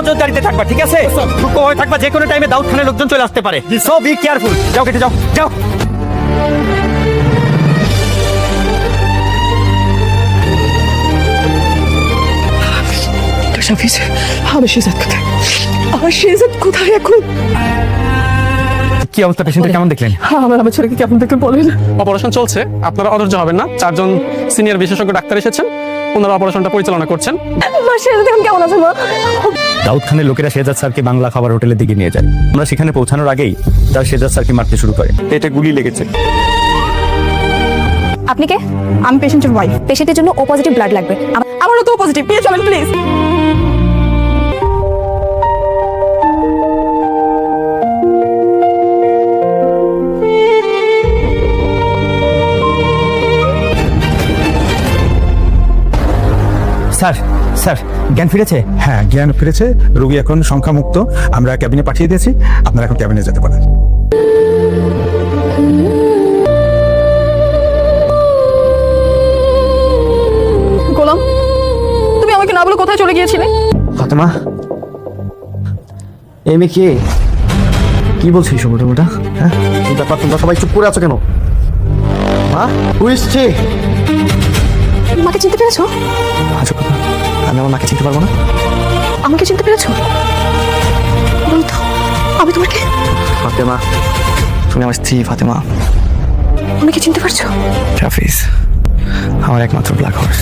নজরদারিতে থাকবা, ঠিক আছে? সতর্ক হয়ে থাকবা, যে কোনো টাইমে দাউদ খানের লোকজন চলে আসতে পারে। So be careful. যাও কেটে যাও, যাও। শাফিজ, আমার শেজাদ কোথায়? আমার শেজাদ কোথায় এখন? কি অবস্থা, পেশেন্টের কেমন দেখলেন? আমার ছেলেকে কেমন দেখে বলেন। অপারেশন চলছে, আপনারা অধৈর্য হবেন না। 4 জন সিনিয়র বিশেষজ্ঞ ডাক্তার এসেছেন, ওনারা অপারেশনটা পরিচালনা করছেন। আমার শেজাদ এখন কেমন আছে মা? দাউদ খানের লোকেরা শেজাদ স্যারকে বাংলা খাবার হোটেলের দিকে নিয়ে যায়। আমরা সেখানে পৌঁছানোর আগেই তারা শেজাদ স্যারকে মারতে শুরু করে। পেটে গুলি লেগেছে। আপনি কে? আমি পেশেন্টের ওয়াইফ। পেশেন্টের জন্য ও পজিটিভ ব্লাড লাগবে। আমারও তো পজিটিভ, নিয়ে চলেন প্লিজ। স্যার, স্যার জ্ঞান ফিরেছে? হ্যাঁ, জ্ঞান ফিরেছে। রোগী এখন সংখ্যামুক্ত। আমরা ক্যাবিনে পাঠিয়ে দিয়েছি, আপনারা এখন ক্যাবিনে যেতে পারেন। গোলাম, তুমি আমাকে না বলে কোথায় চলে গিয়েছিলে? ফাতেমা, এই মেয়ে কে? কি বলছো এইসব ওটা? হ্যাঁ, কি ব্যাপার? তোমরা সবাই চুপ করে আছো কেন? মা, বুঝছি। মাকে চিনতে পেরেছো? আচ্ছা, কথা, আমি আমার মাকে চিনতে পারবো না? আমাকে চিনতে পেরেছো? বলতো আমি তোমার কে? ফাতেমা, তুমি আমার স্ত্রী ফাতেমা। আমাকে চিনতে পারছো? শাফিজ, আমার একমাত্র ব্ল্যাক হর্স।